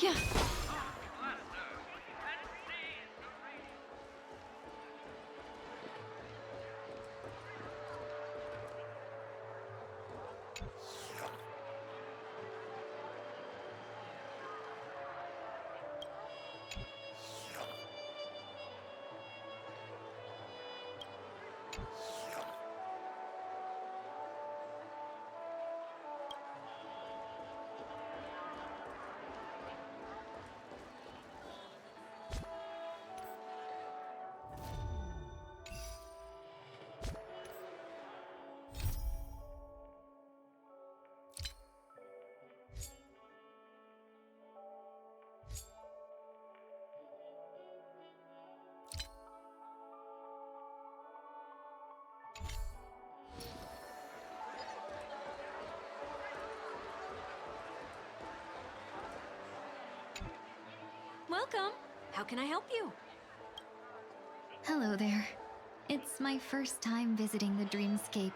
Yeah. Welcome. How can I help you? Hello there. It's my first time visiting the Dreamscape,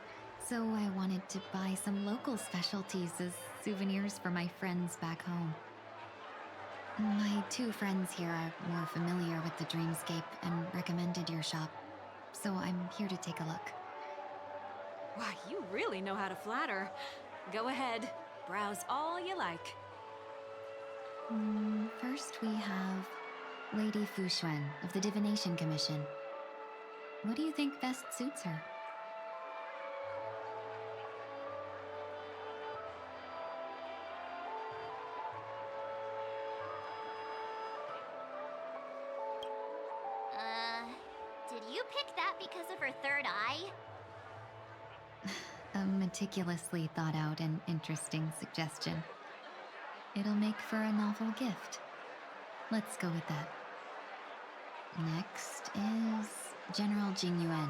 so I wanted to buy some local specialties as souvenirs for my friends back home. My two friends here are more familiar with the Dreamscape and recommended your shop, so I'm here to take a look. Why, you really know how to flatter. Go ahead. Browse all you like. First we have Lady Fuxuan of the Divination Commission. What do you think best suits her? Did you pick that because of her third eye? A meticulously thought out and interesting suggestion. It'll make for a novel gift. Let's go with that. Next is General Tingyun.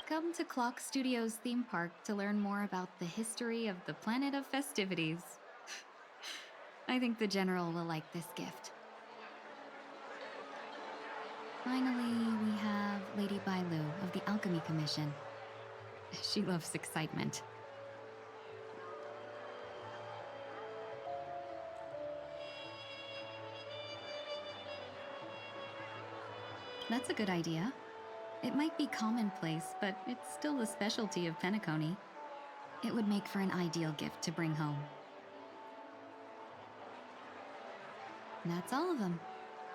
Come to Clock Studios theme park to learn more about the history of the planet of festivities. I think the General will like this gift. Finally, we have Lady Bailu of the Alchemy Commission. She loves excitement. That's a good idea. It might be commonplace, but it's still the specialty of Penacony. It would make for an ideal gift to bring home. That's all of them.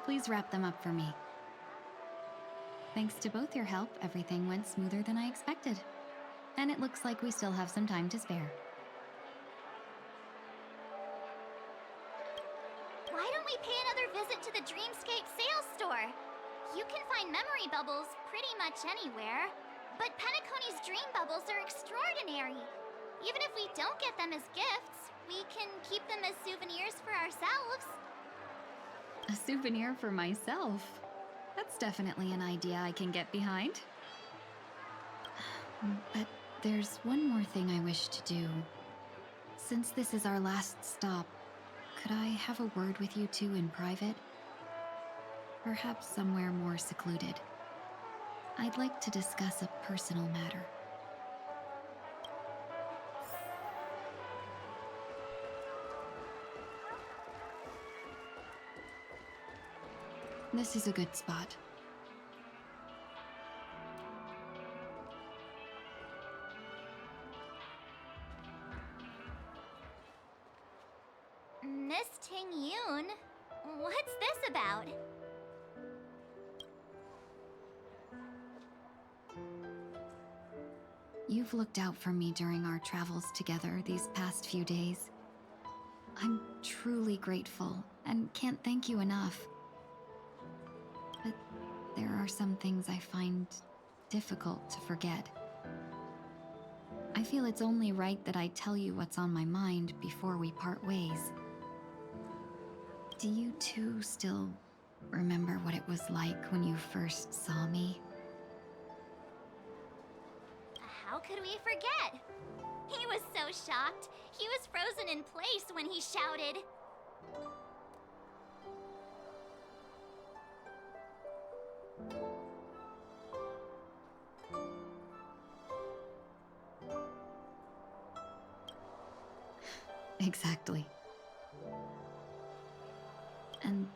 Please wrap them up for me. Thanks to both your help, everything went smoother than I expected. And it looks like we still have some time to spare. Why don't we pay another visit to the Dreamscape sales store? You can find memory bubbles pretty much anywhere, but Penacony's dream bubbles are extraordinary. Even if we don't get them as gifts, we can keep them as souvenirs for ourselves. A souvenir for myself? That's definitely an idea I can get behind. But there's one more thing I wish to do. Since this is our last stop, could I have a word with you two in private? Perhaps somewhere more secluded. I'd like to discuss a personal matter. This is a good spot. Miss Tingyun, what's this about? You've looked out for me during our travels together these past few days. I'm truly grateful and can't thank you enough. But there are some things I find difficult to forget. I feel it's only right that I tell you what's on my mind before we part ways. Do you two still remember what it was like when you first saw me? How could we forget? He was so shocked. He was frozen in place when he shouted. Exactly. And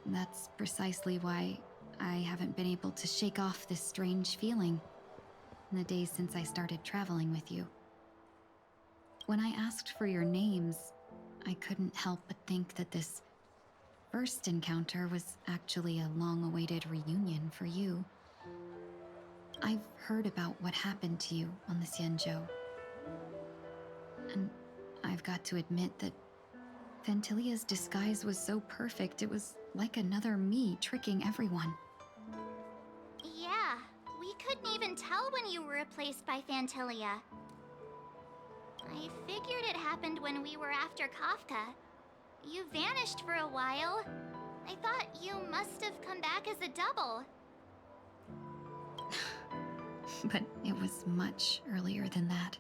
that's precisely why I haven't been able to shake off this strange feeling in the days since I started traveling with you. When I asked for your names, I couldn't help but think that this first encounter was actually a long-awaited reunion for you. I've heard about what happened to you on the Xianzhou. And I've got to admit that Fantilia's disguise was so perfect, it was like another me tricking everyone. Yeah, we couldn't even tell when you were replaced by Fantilia. I figured it happened when we were after Kafka. You vanished for a while. I thought you must have come back as a double. But it was much earlier than that.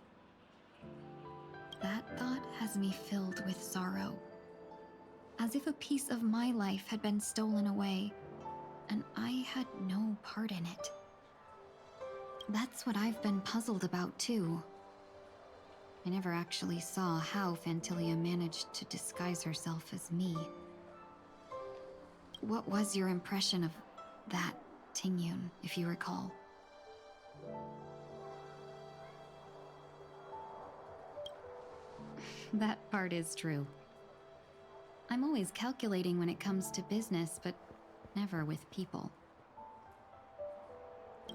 That thought has me filled with sorrow. As if a piece of my life had been stolen away, and I had no part in it. That's what I've been puzzled about, too. I never actually saw how Fantilia managed to disguise herself as me. What was your impression of that Tingyun, if you recall? That part is true. I'm always calculating when it comes to business, but never with people.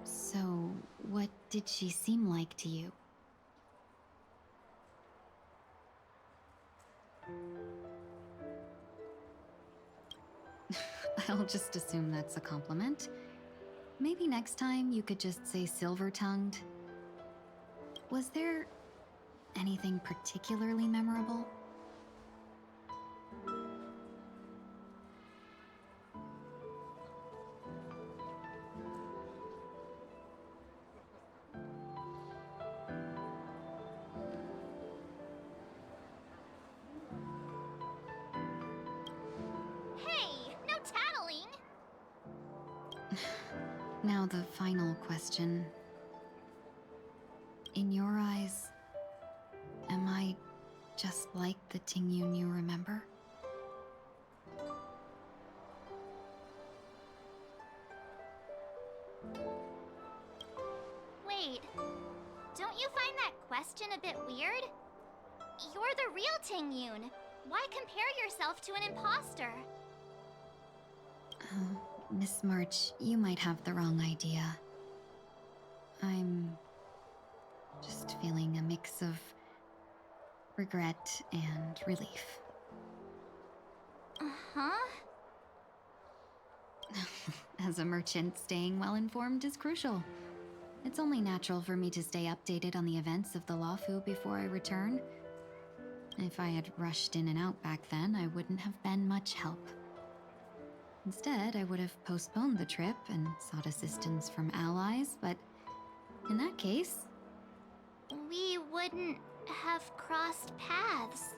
So, what did she seem like to you? I'll just assume that's a compliment. Maybe next time you could just say silver-tongued. Was there anything particularly memorable? Hey, no tattling! Now the final question. In your eyes, am I just like the Tingyun you remember? Wait, don't you find that question a bit weird? You're the real Tingyun. Why compare yourself to an imposter? Oh, Miss March, you might have the wrong idea. I'm just feeling a mix of regret and relief. Uh-huh. As a merchant, staying well-informed is crucial. It's only natural for me to stay updated on the events of the Luofu before I return. If I had rushed in and out back then, I wouldn't have been much help. Instead, I would have postponed the trip and sought assistance from allies, but in that case... We wouldn't have crossed paths.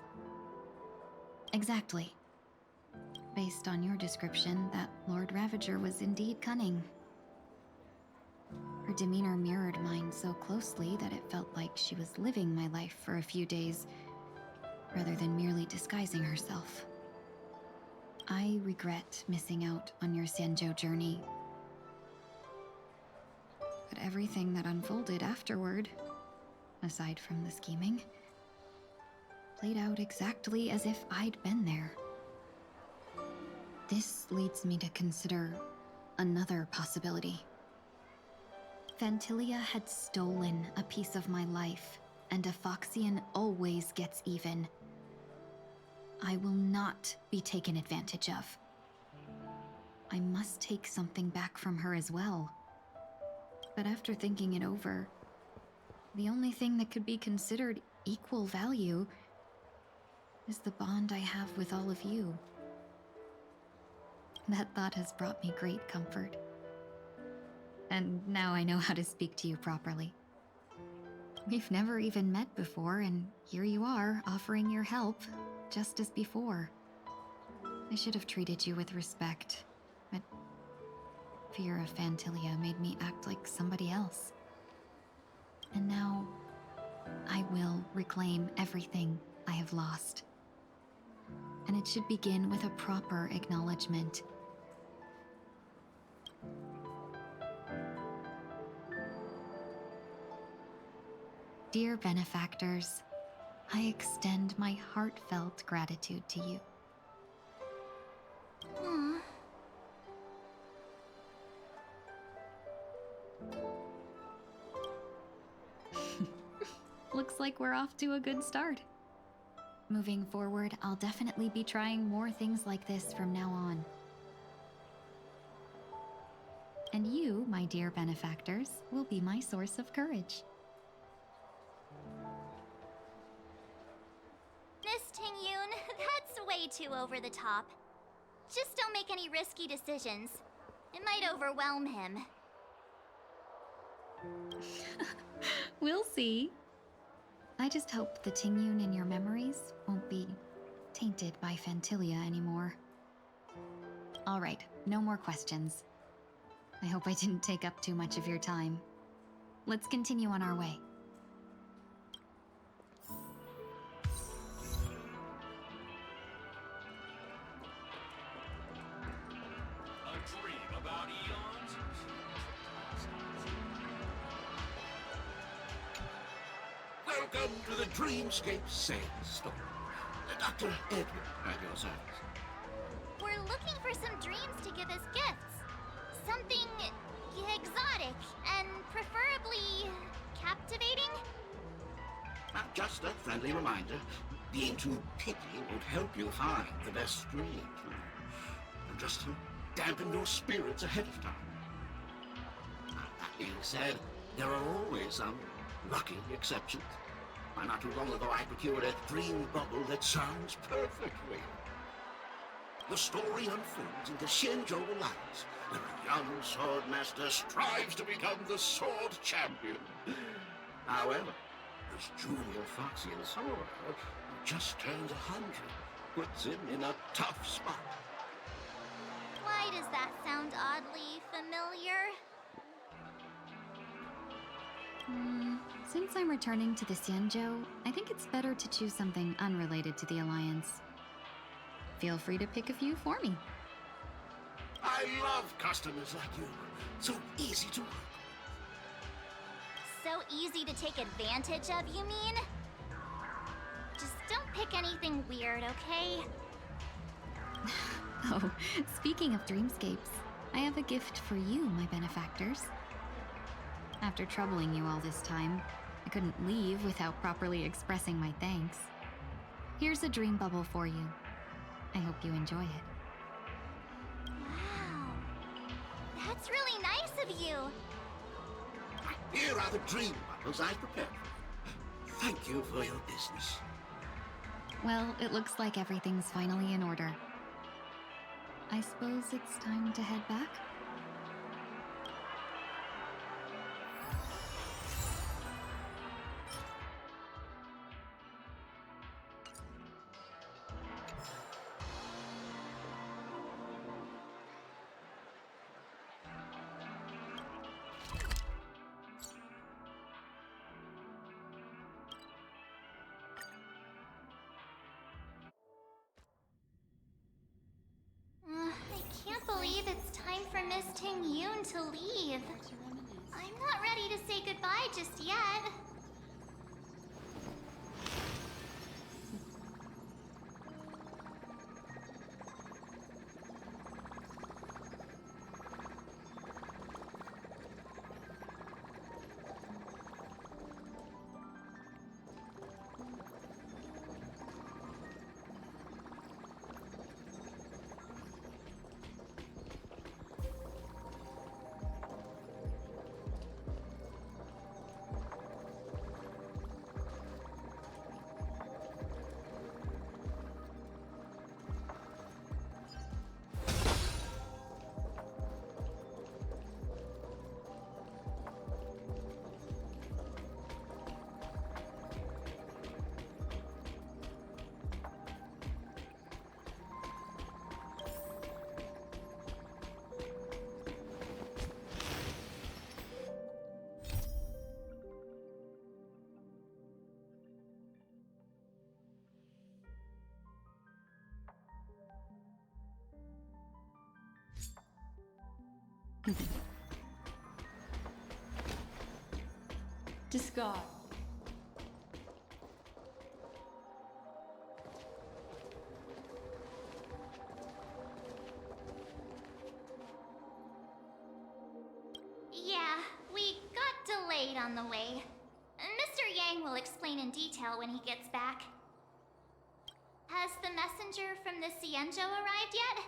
Exactly. Based on your description, that Lord Ravager was indeed cunning. Her demeanor mirrored mine so closely that it felt like she was living my life for a few days, rather than merely disguising herself. I regret missing out on your Xianzhou journey. But everything that unfolded afterward, aside from the scheming, played out exactly as if I'd been there. This leads me to consider another possibility. Fantilia had stolen a piece of my life, and a Foxian always gets even. I will not be taken advantage of. I must take something back from her as well. But after thinking it over, the only thing that could be considered equal value is the bond I have with all of you. That thought has brought me great comfort. And now I know how to speak to you properly. We've never even met before, and here you are, offering your help, just as before. I should have treated you with respect, but fear of Fantilia made me act like somebody else. And now, I will reclaim everything I have lost. and it should begin with a proper acknowledgement. Dear benefactors, I extend my heartfelt gratitude to you. Hmm. Looks like we're off to a good start. Moving forward, I'll definitely be trying more things like this from now on. And you, my dear benefactors, will be my source of courage. Miss Tingyun, that's way too over the top. Just don't make any risky decisions. It might overwhelm him. We'll see. I just hope the Tingyun in your memories won't be tainted by Phantilia anymore. All right, no more questions. I hope I didn't take up too much of your time. Let's continue on our way. A dream about eons? Welcome to the Dreamscape Sales Store. Dr. Edward at your service. We're looking for some dreams to give as gifts. Something exotic and preferably captivating. Just a friendly reminder, being too picky won't help you find the best dreams. Just to dampen your spirits ahead of time. That being said, there are always some lucky exceptions. Not too long ago I procured a dream bubble that sounds perfectly. The story unfolds in the Shenzhou Alliance, where a young sword master strives to become the sword champion. However, this junior foxy and sword who just turned 100 puts him in a tough spot. Why does that sound oddly familiar? Since I'm returning to the Xianzhou, I think it's better to choose something unrelated to the Alliance. Feel free to pick a few for me. I love customers like you. So easy to work. So easy to take advantage of, you mean? Just don't pick anything weird, okay? Oh, speaking of dreamscapes, I have a gift for you, my benefactors. After troubling you all this time, I couldn't leave without properly expressing my thanks. Here's a dream bubble for you. I hope you enjoy it. Wow. That's really nice of you. Here are the dream bubbles I prepared for you. Thank you for your business. Well, it looks like everything's finally in order. I suppose it's time to head back? I can't believe it's time for Miss Tingyun to leave. I'm not ready to say goodbye just yet. Discard. Yeah, we got delayed on the way. Mr. Yang will explain in detail when he gets back. Has the messenger from the Cienjo arrived yet?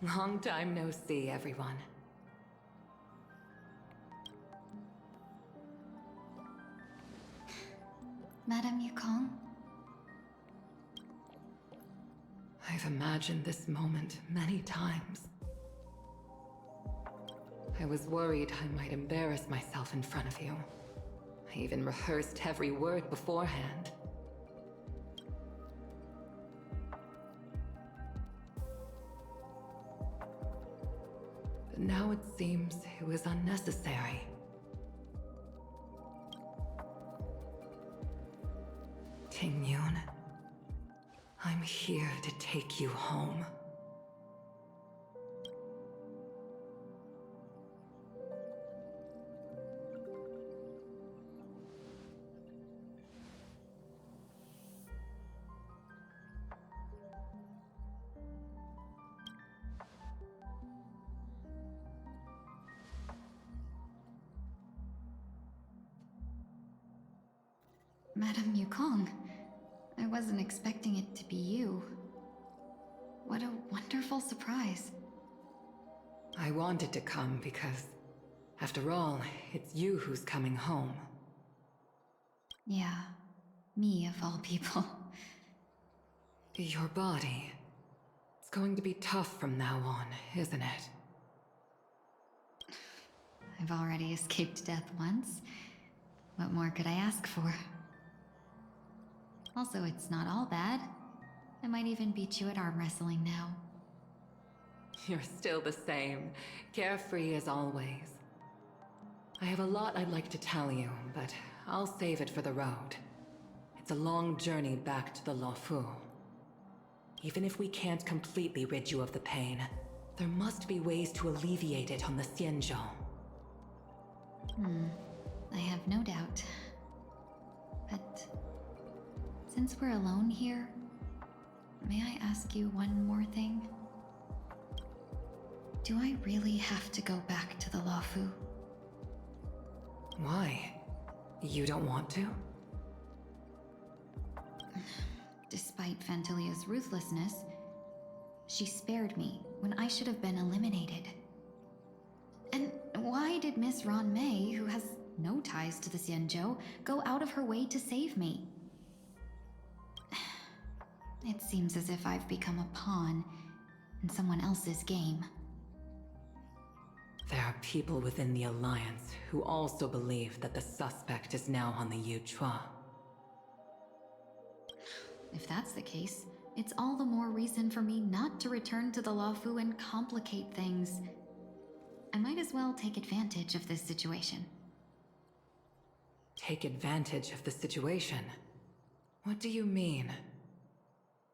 Long time no see, everyone. Madame Yukong? I've imagined this moment many times. I was worried I might embarrass myself in front of you. I even rehearsed every word beforehand. But now it seems it was unnecessary. Tingyun, I'm here to take you home. Madame Yukong, I wasn't expecting it to be you. What a wonderful surprise. I wanted to come because, after all, it's you who's coming home. Yeah, me of all people. Your body. It's going to be tough from now on, isn't it? I've already escaped death once. What more could I ask for? Also, it's not all bad. I might even beat you at arm wrestling now. You're still the same, carefree as always. I have a lot I'd like to tell you, but I'll save it for the road. It's a long journey back to the Luofu. Even if we can't completely rid you of the pain, there must be ways to alleviate it on the Xianzhou. I have no doubt. But since we're alone here, may I ask you one more thing? Do I really have to go back to the Luofu? Why? You don't want to? Despite Fantilia's ruthlessness, she spared me when I should have been eliminated. And why did Miss Ron Mei, who has no ties to the Xianzhou, go out of her way to save me? It seems as if I've become a pawn in someone else's game. There are people within the Alliance who also believe that the suspect is now on the Yuchua. If that's the case, it's all the more reason for me not to return to the Luofu and complicate things. I might as well take advantage of this situation. Take advantage of the situation? What do you mean?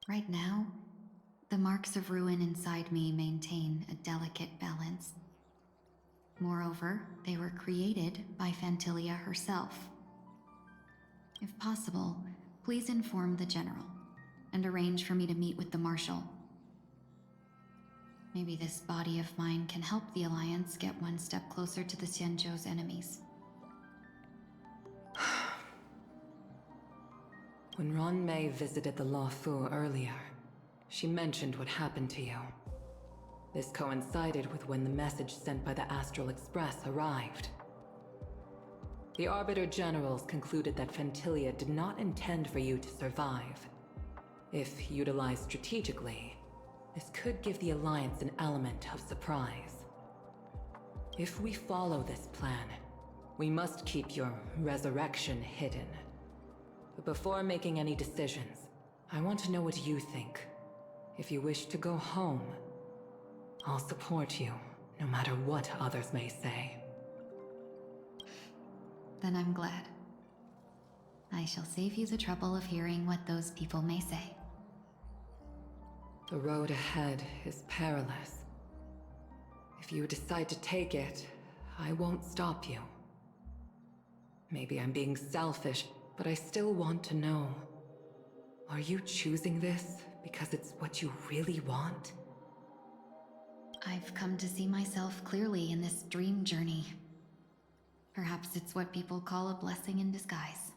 Right now, the marks of ruin inside me maintain a delicate balance. Moreover, they were created by Fantilia herself. If possible, please inform the General and arrange for me to meet with the Marshal. Maybe this body of mine can help the Alliance get one step closer to the Xianzhou's enemies. When Ron Mei visited the Luofu earlier, she mentioned what happened to you. This coincided with when the message sent by the Astral Express arrived. The Arbiter Generals concluded that Fantilia did not intend for you to survive. If utilized strategically, this could give the Alliance an element of surprise. If we follow this plan, we must keep your resurrection hidden. But before making any decisions, I want to know what you think. If you wish to go home, I'll support you, no matter what others may say. Then I'm glad. I shall save you the trouble of hearing what those people may say. The road ahead is perilous. If you decide to take it, I won't stop you. Maybe I'm being selfish, but I still want to know. Are you choosing this because it's what you really want? I've come to see myself clearly in this dream journey. Perhaps it's what people call a blessing in disguise.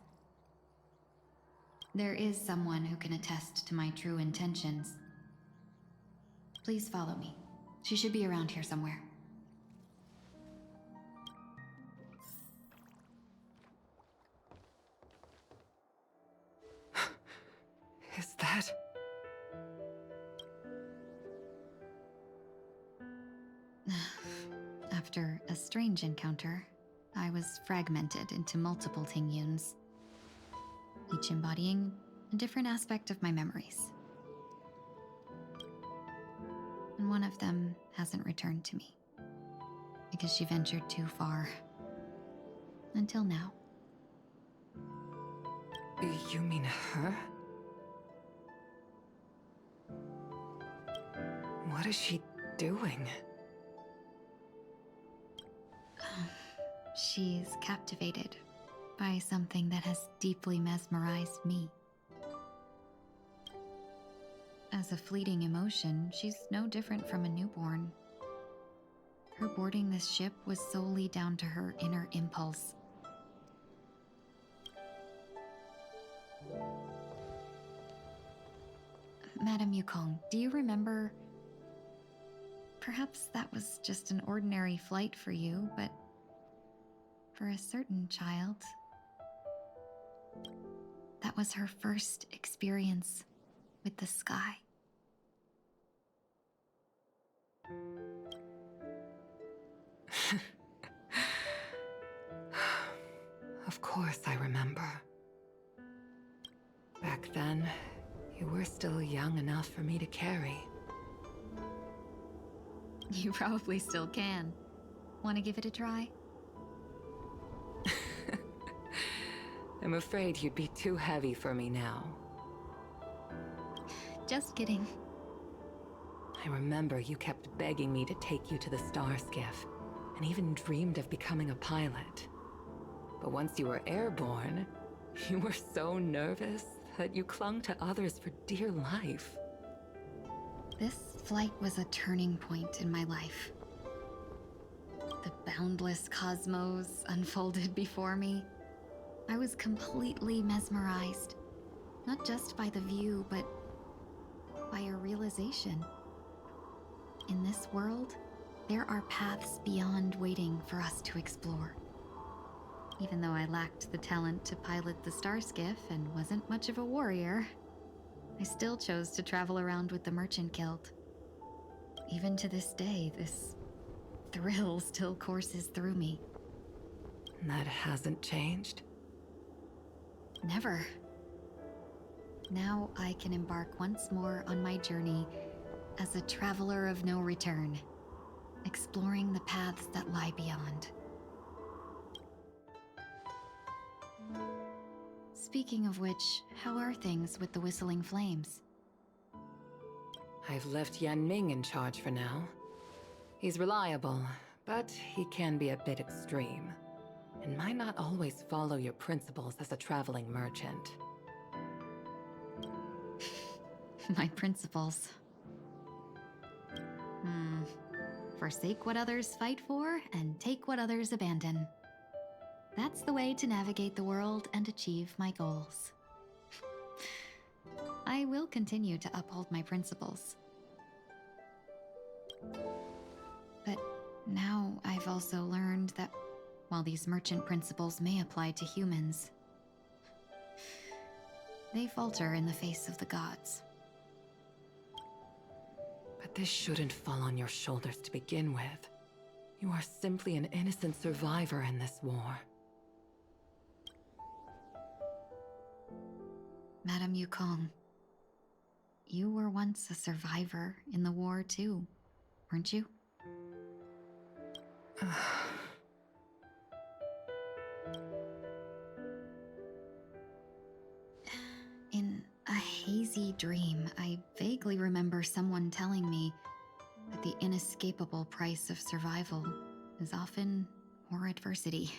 There is someone who can attest to my true intentions. Please follow me. She should be around here somewhere. Is that... After a strange encounter, I was fragmented into multiple Tingyuns, each embodying a different aspect of my memories. And one of them hasn't returned to me, because she ventured too far. Until now. You mean her? What is she doing? She's captivated by something that has deeply mesmerized me. As a fleeting emotion, she's no different from a newborn. Her boarding this ship was solely down to her inner impulse. Madame Yukong, do you remember? Perhaps that was just an ordinary flight for you, but for a certain child, that was her first experience with the sky. Of course I remember. Back then, you were still young enough for me to carry. You probably still can. Want to give it a try? I'm afraid you'd be too heavy for me now. Just kidding. I remember you kept begging me to take you to the star skiff, and even dreamed of becoming a pilot. But once you were airborne, you were so nervous that you clung to others for dear life. This flight was a turning point in my life. The boundless cosmos unfolded before me. I was completely mesmerized, not just by the view, but by a realization. In this world, there are paths beyond waiting for us to explore. Even though I lacked the talent to pilot the star skiff and wasn't much of a warrior, I still chose to travel around with the Merchant Guild. Even to this day, this thrill still courses through me. That hasn't changed? Never. Now I can embark once more on my journey as a traveler of no return, exploring the paths that lie beyond. Speaking of which, how are things with the Whistling Flames? I've left Yan Ming in charge for now. He's reliable, but he can be a bit extreme, and might not always follow your principles as a traveling merchant. My principles. Forsake what others fight for, and take what others abandon. That's the way to navigate the world and achieve my goals. I will continue to uphold my principles. But now I've also learned that while these merchant principles may apply to humans, they falter in the face of the gods. But this shouldn't fall on your shoulders to begin with. You are simply an innocent survivor in this war. Madame Yukong, you were once a survivor in the war too, weren't you? In a hazy dream, I vaguely remember someone telling me that the inescapable price of survival is often more adversity.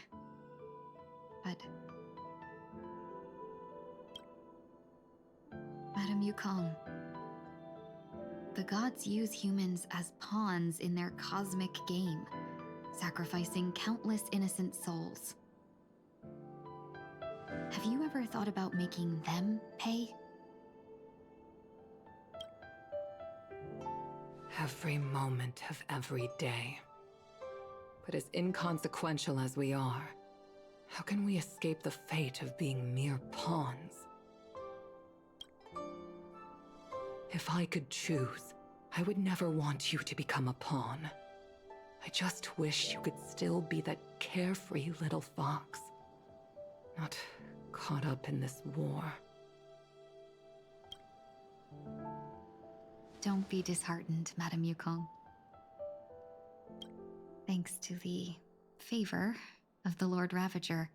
But Madame Yukong, the gods use humans as pawns in their cosmic game, sacrificing countless innocent souls. Have you ever thought about making them pay? Every moment of every day. But as inconsequential as we are, how can we escape the fate of being mere pawns? If I could choose, I would never want you to become a pawn. I just wish you could still be that carefree little fox. Not caught up in this war. Don't be disheartened, Madame Yukong. Thanks to the favor of the Lord Ravager,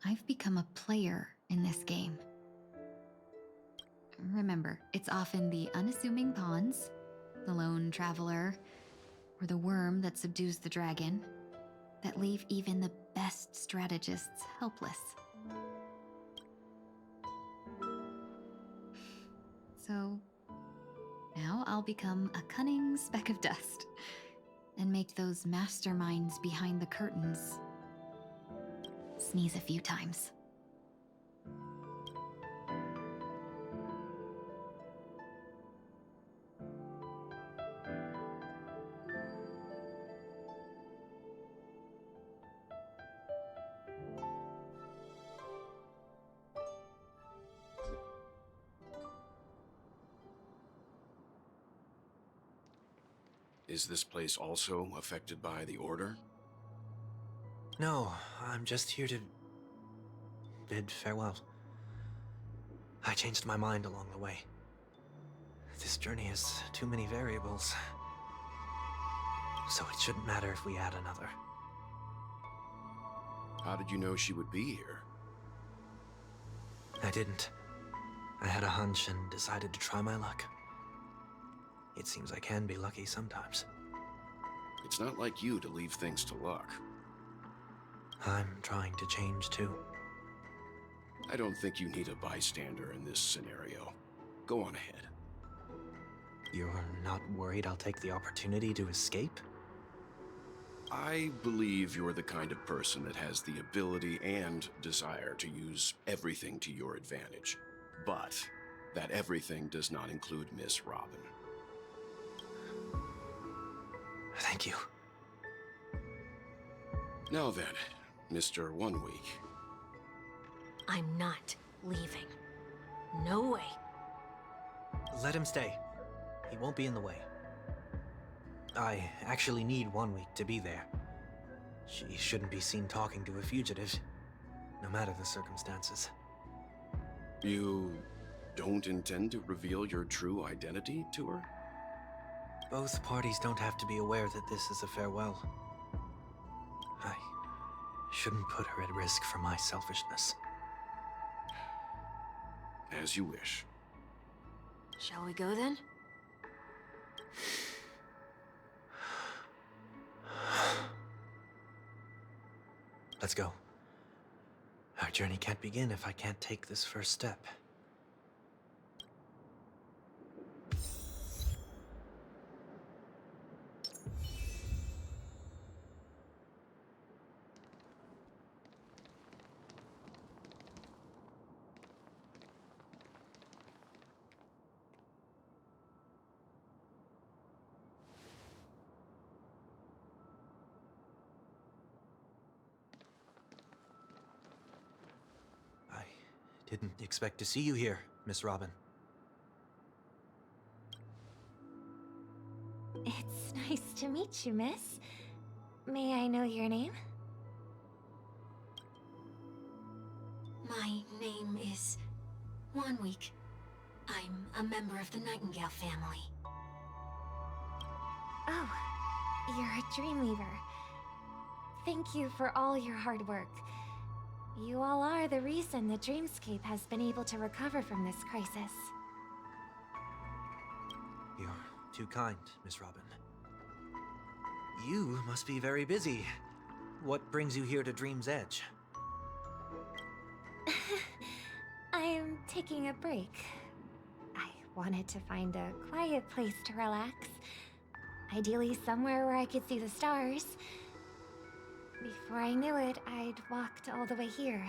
I've become a player in this game. Remember, it's often the unassuming pawns, the lone traveler, or the worm that subdues the dragon, that leave even the best strategists helpless. So, now I'll become a cunning speck of dust, and make those masterminds behind the curtains sneeze a few times. Is this place also affected by the Order? No, I'm just here to bid farewell. I changed my mind along the way. This journey has too many variables, so it shouldn't matter if we add another. How did you know she would be here? I didn't. I had a hunch and decided to try my luck. It seems I can be lucky sometimes. It's not like you to leave things to luck. I'm trying to change too. I don't think you need a bystander in this scenario. Go on ahead. You're not worried I'll take the opportunity to escape? I believe you're the kind of person that has the ability and desire to use everything to your advantage. But that everything does not include Miss Robin. Thank you. Now then, Mr. 1 Week. I'm not leaving. No way. Let him stay. He won't be in the way. I actually need 1 week to be there. She shouldn't be seen talking to a fugitive, no matter the circumstances. You don't intend to reveal your true identity to her? Both parties don't have to be aware that this is a farewell. I shouldn't put her at risk for my selfishness. As you wish. Shall we go then? Let's go. Our journey can't begin if I can't take this first step. Didn't expect to see you here, Miss Robin. It's nice to meet you, miss. May I know your name? My name is 1 Week. I'm a member of the Nightingale family. Oh, You're a Dreamweaver. Thank you for all your hard work. You all are the reason the Dreamscape has been able to recover from this crisis. You're too kind, Miss Robin. You must be very busy. What brings you here to Dream's Edge? I'm taking a break. I wanted to find a quiet place to relax. Ideally somewhere where I could see the stars. Before I knew it, I'd walked all the way here.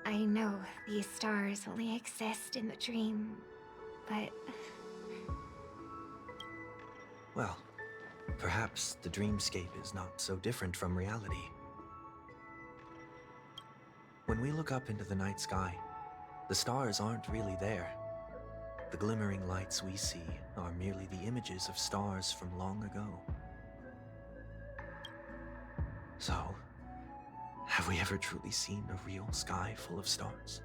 I know these stars only exist in the dream, but... Well, perhaps the dreamscape is not so different from reality. When we look up into the night sky, the stars aren't really there. The glimmering lights we see are merely the images of stars from long ago. So, have we ever truly seen a real sky full of stars?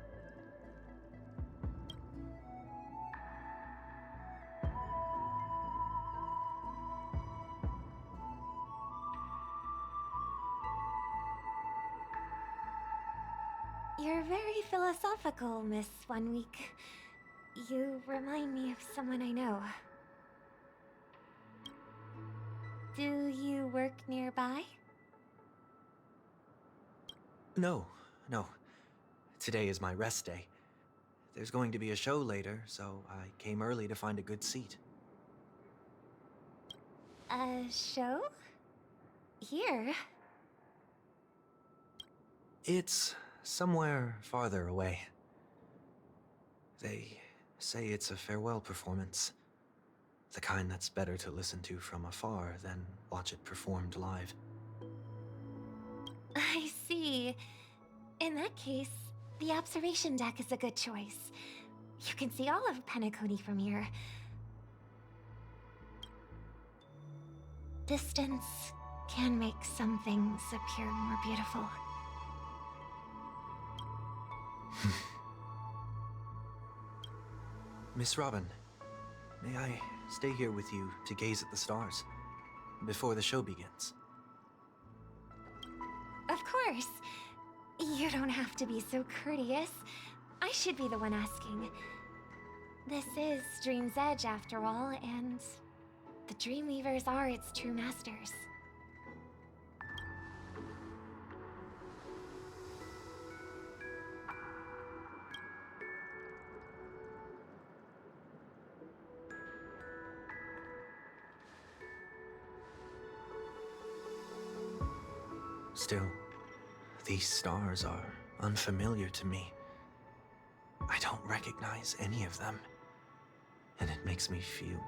You're very philosophical, Miss 1 Week. You remind me of someone I know. Do you work nearby? No. Today is my rest day. There's going to be a show later, so I came early to find a good seat. A show? Here? It's somewhere farther away. They say it's a farewell performance. The kind that's better to listen to from afar than watch it performed live. I see. In that case, the observation deck is a good choice. You can see all of Penacony from here. Distance can make some things appear more beautiful. Miss Robin, may I stay here with you to gaze at the stars before the show begins? Of course. You don't have to be so courteous. I should be the one asking. This is Dream's Edge, after all, and the Dreamweavers are its true masters. Still, these stars are unfamiliar to me. I don't recognize any of them, and it makes me feel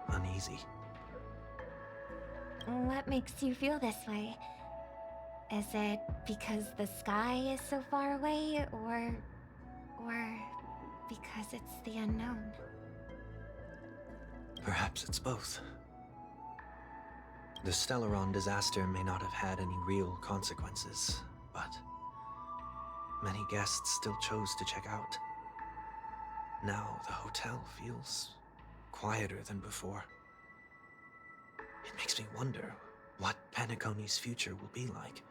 uneasy. What makes you feel this way? Is it because the sky is so far away, or because it's the unknown? Perhaps it's both. The Stellaron disaster may not have had any real consequences, but many guests still chose to check out. Now the hotel feels quieter than before. It makes me wonder what Penacony's future will be like.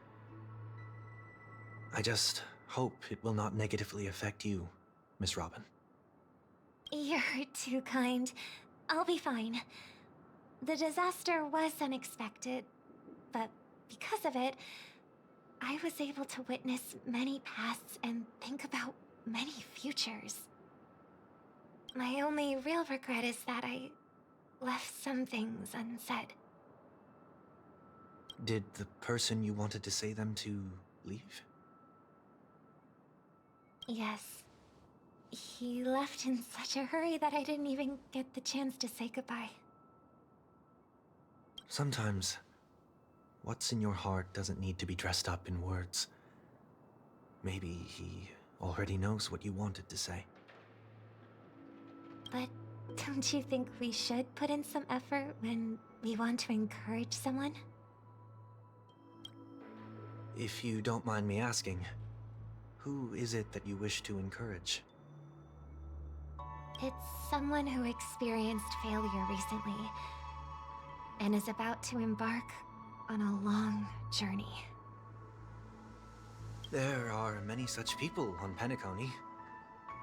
I just hope it will not negatively affect you, Miss Robin. You're too kind. I'll be fine. The disaster was unexpected, but because of it, I was able to witness many pasts and think about many futures. My only real regret is that I left some things unsaid. Did the person you wanted to say them to leave? Yes. He left in such a hurry that I didn't even get the chance to say goodbye. Sometimes, what's in your heart doesn't need to be dressed up in words. Maybe he already knows what you wanted to say. But don't you think we should put in some effort when we want to encourage someone? If you don't mind me asking, who is it that you wish to encourage? It's someone who experienced failure recently and is about to embark on a long journey. There are many such people on Penacony.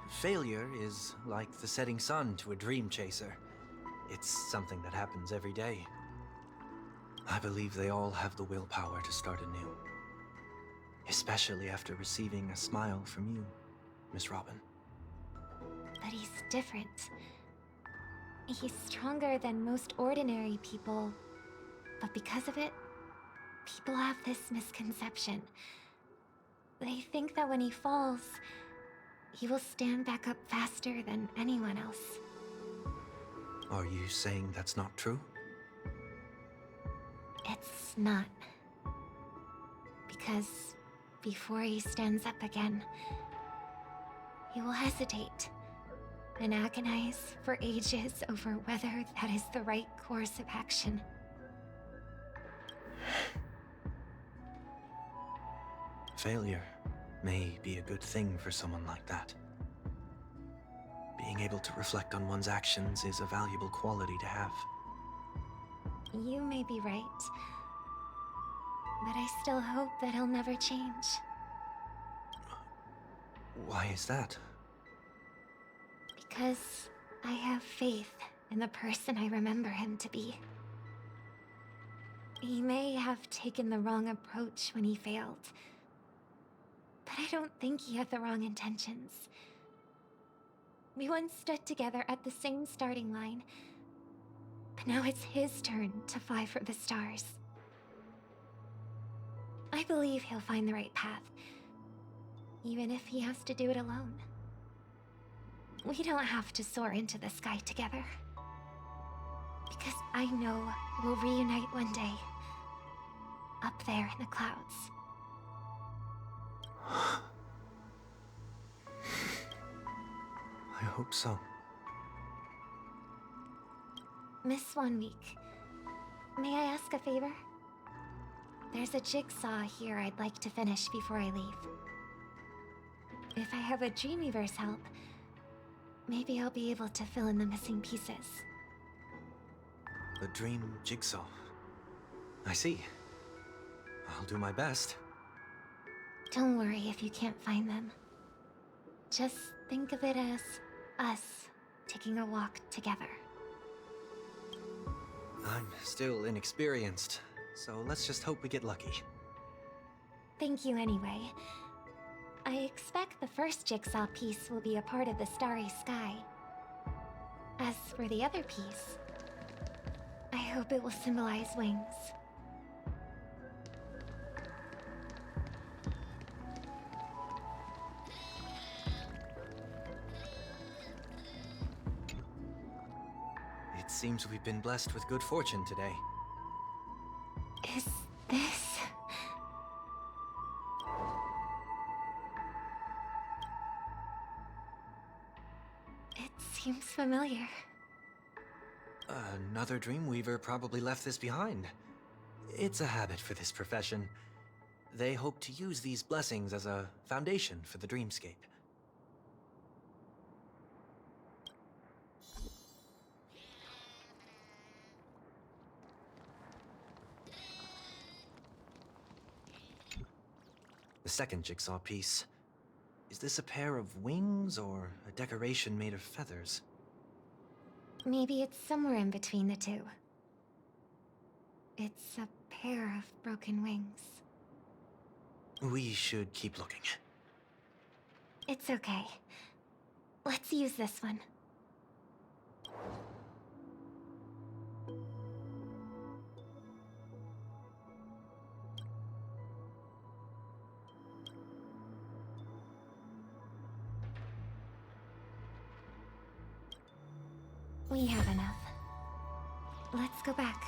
Failure is like the setting sun to a dream chaser. It's something that happens every day. I believe they all have the willpower to start anew. Especially after receiving a smile from you, Miss Robin. But he's different. He's stronger than most ordinary people, but because of it, people have this misconception. They think that when he falls, he will stand back up faster than anyone else. Are you saying that's not true? It's not. Because before he stands up again, he will hesitate and agonize for ages over whether that is the right course of action. Failure may be a good thing for someone like that. Being able to reflect on one's actions is a valuable quality to have. You may be right, but I still hope that he'll never change. Why is that? Because I have faith in the person I remember him to be. He may have taken the wrong approach when he failed, but I don't think he had the wrong intentions. We once stood together at the same starting line, but now it's his turn to fly for the stars. I believe he'll find the right path, even if he has to do it alone. We don't have to soar into the sky together, because I know we'll reunite one day, up there in the clouds. I hope so. Miss 1 Week, may I ask a favor? There's a jigsaw here I'd like to finish before I leave. If I have a Dreamweaver's help, maybe I'll be able to fill in the missing pieces. The dream jigsaw. I see. I'll do my best. Don't worry if you can't find them. Just think of it as us taking a walk together. I'm still inexperienced, so let's just hope we get lucky. Thank you anyway. I expect the first jigsaw piece will be a part of the starry sky. As for the other piece, I hope it will symbolize wings. It seems we've been blessed with good fortune today. Is this... It seems familiar. Another Dreamweaver probably left this behind. It's a habit for this profession. They hope to use these blessings as a foundation for the dreamscape. The second jigsaw piece. Is this a pair of wings or a decoration made of feathers? Maybe it's somewhere in between the two. It's a pair of broken wings. We should keep looking. It's okay. Let's use this one. We have enough. Let's go back.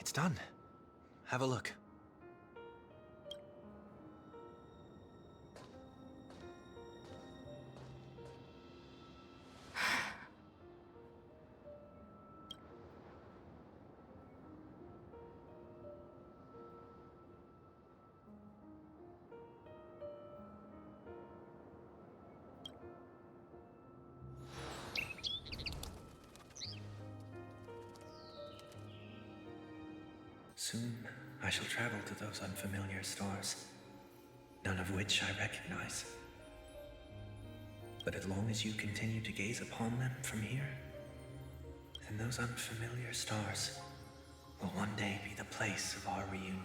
It's done. Have a look. Soon, I shall travel to those unfamiliar stars, none of which I recognize. But as long as you continue to gaze upon them from here, then those unfamiliar stars will one day be the place of our reunion.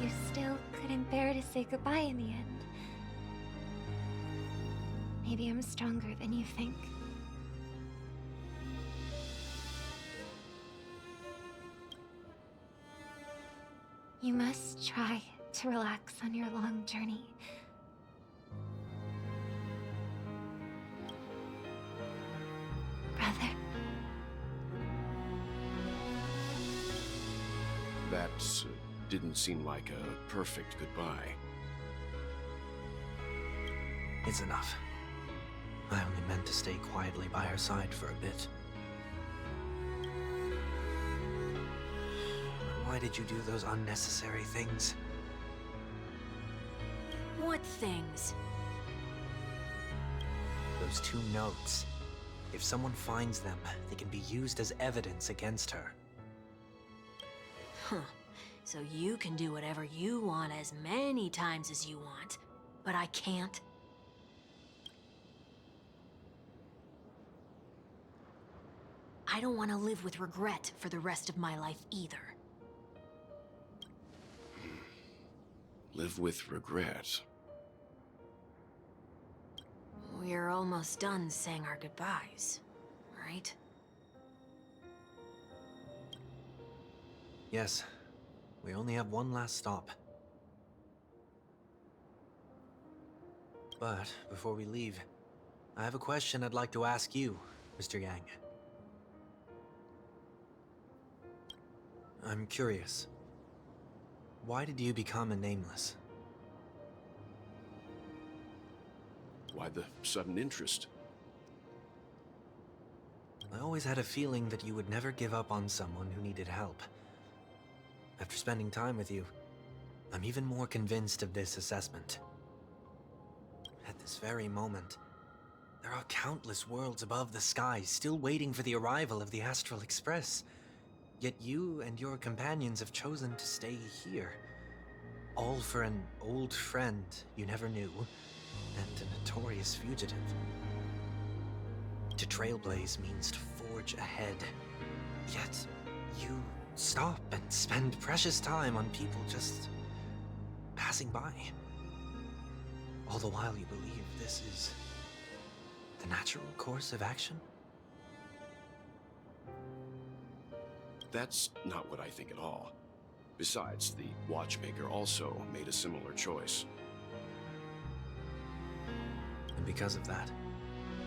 You still couldn't bear to say goodbye in the end. Maybe I'm stronger than you think. You must try to relax on your long journey. Brother. That didn't seem like a perfect goodbye. It's enough. I only meant to stay quietly by her side for a bit. Why did you do those unnecessary things? What things? Those 2 notes. If someone finds them, they can be used as evidence against her. Huh. So you can do whatever you want as many times as you want, but I can't? I don't want to live with regret for the rest of my life either. Live with regret. We're almost done saying our goodbyes, right? Yes. We only have one last stop. But before we leave, I have a question I'd like to ask you, Mr. Yang. I'm curious. Why did you become a nameless? Why the sudden interest? I always had a feeling that you would never give up on someone who needed help. After spending time with you, I'm even more convinced of this assessment. At this very moment, there are countless worlds above the sky still waiting for the arrival of the Astral Express. Yet you and your companions have chosen to stay here. All for an old friend you never knew, and a notorious fugitive. To trailblaze means to forge ahead. Yet, you stop and spend precious time on people just passing by. All the while you believe this is the natural course of action? That's not what I think at all. Besides, the watchmaker also made a similar choice. And because of that,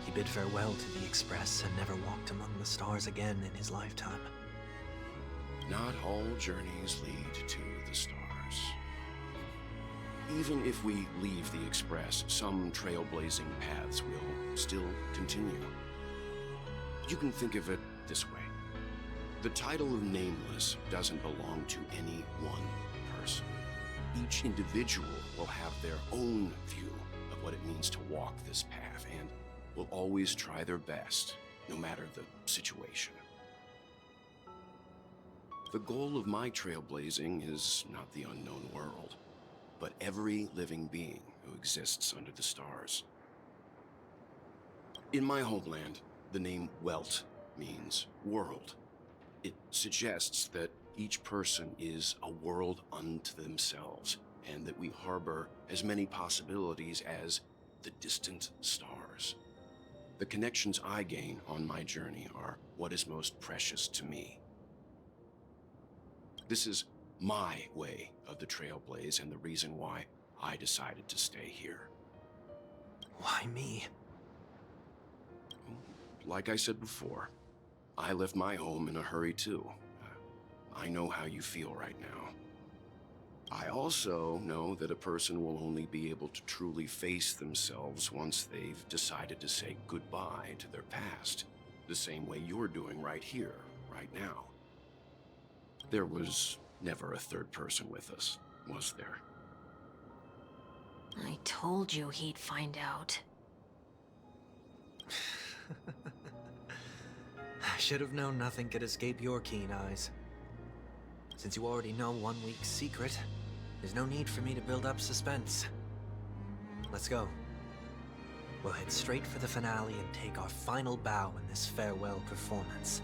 he bid farewell to the Express and never walked among the stars again in his lifetime. Not all journeys lead to the stars. Even if we leave the Express, some trailblazing paths will still continue. You can think of it this way. The title of Nameless doesn't belong to any one person. Each individual will have their own view of what it means to walk this path and will always try their best, no matter the situation. The goal of my trailblazing is not the unknown world, but every living being who exists under the stars. In my homeland, the name Welt means world. It suggests that each person is a world unto themselves, and that we harbor as many possibilities as the distant stars. The connections I gain on my journey are what is most precious to me. This is my way of the Trailblaze and the reason why I decided to stay here. Why me? Like I said before, I left my home in a hurry too. I know how you feel right now. I also know that a person will only be able to truly face themselves once they've decided to say goodbye to their past, the same way you're doing right here, right now. There was never a third person with us, was there? I told you he'd find out. I should have known nothing could escape your keen eyes. Since you already know 1 week's secret, there's no need for me to build up suspense. Let's go. We'll head straight for the finale and take our final bow in this farewell performance.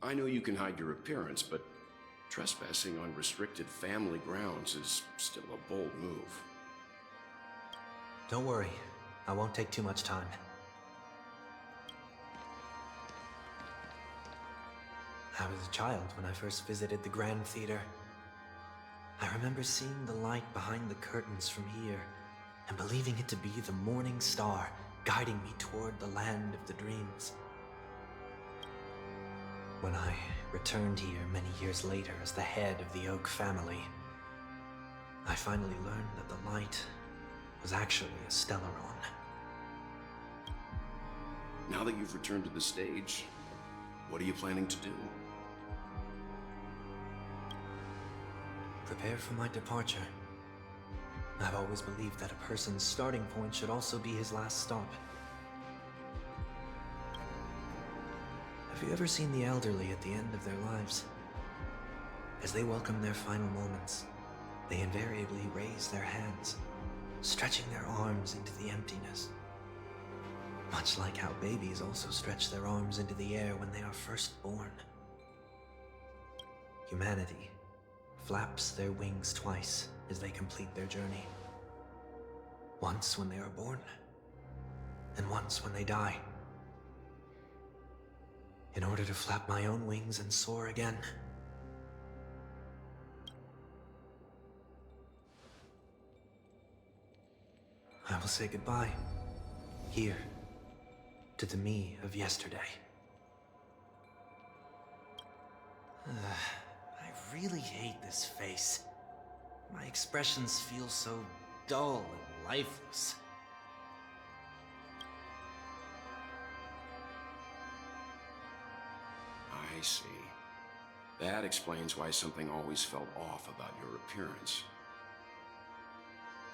I know you can hide your appearance, but trespassing on restricted family grounds is still a bold move. Don't worry, I won't take too much time. I was a child when I first visited the Grand Theater. I remember seeing the light behind the curtains from here and believing it to be the morning star guiding me toward the land of the dreams. When I returned here many years later as the head of the Oak family, I finally learned that the light was actually a Stellaron. Now that you've returned to the stage, what are you planning to do? Prepare for my departure. I've always believed that a person's starting point should also be his last stop. Have you ever seen the elderly at the end of their lives? As they welcome their final moments, they invariably raise their hands, stretching their arms into the emptiness. Much like how babies also stretch their arms into the air when they are first born. Humanity flaps their wings twice as they complete their journey. Once when they are born, and once when they die. In order to flap my own wings and soar again. I will say goodbye, here, to the me of yesterday. I really hate this face. My expressions feel so dull and lifeless. I see. That explains why something always felt off about your appearance.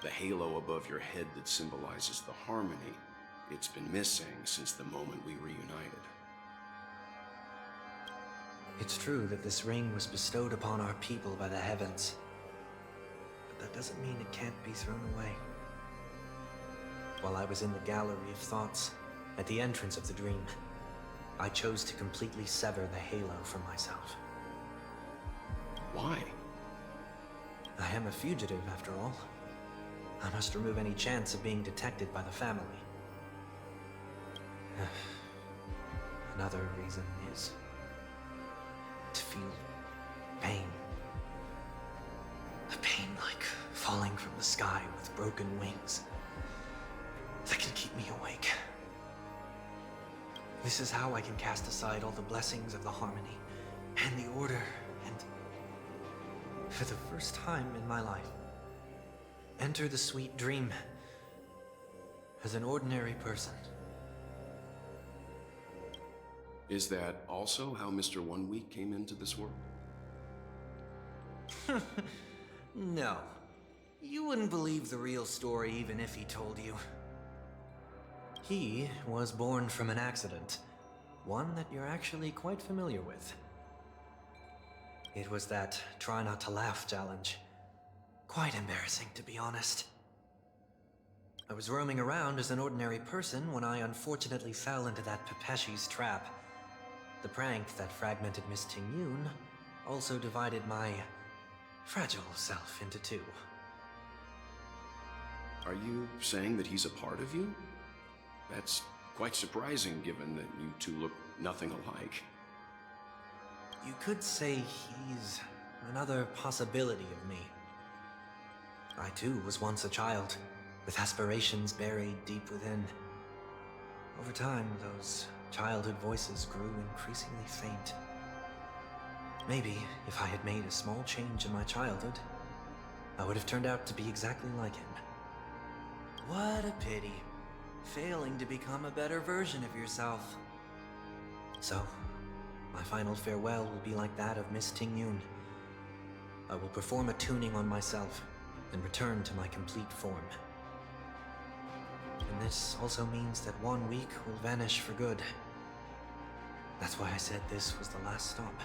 The halo above your head that symbolizes the harmony, it's been missing since the moment we reunited. It's true that this ring was bestowed upon our people by the heavens. But that doesn't mean it can't be thrown away. While I was in the gallery of thoughts, at the entrance of the dream, I chose to completely sever the halo from myself. Why? I am a fugitive, after all. I must remove any chance of being detected by the family. Another reason is to feel pain. A pain like falling from the sky with broken wings that can keep me awake. This is how I can cast aside all the blessings of the harmony and the order, and for the first time in my life, enter the sweet dream as an ordinary person. Is that also how Mr. 1 Week came into this world? No. You wouldn't believe the real story even if he told you. He was born from an accident, one that you're actually quite familiar with. It was that try not to laugh challenge. Quite embarrassing, to be honest. I was roaming around as an ordinary person when I unfortunately fell into that Pepeshi's trap. The prank that fragmented Miss Tingyun also divided my fragile self into two. Are you saying that he's a part of you? That's quite surprising given that you two look nothing alike. You could say he's another possibility of me. I too was once a child, with aspirations buried deep within. Over time, those childhood voices grew increasingly faint. Maybe if I had made a small change in my childhood, I would have turned out to be exactly like him. What a pity, failing to become a better version of yourself. So, my final farewell will be like that of Miss Tingyun. I will perform a tuning on myself and return to my complete form. And this also means that 1 week will vanish for good. That's why I said this was the last stop.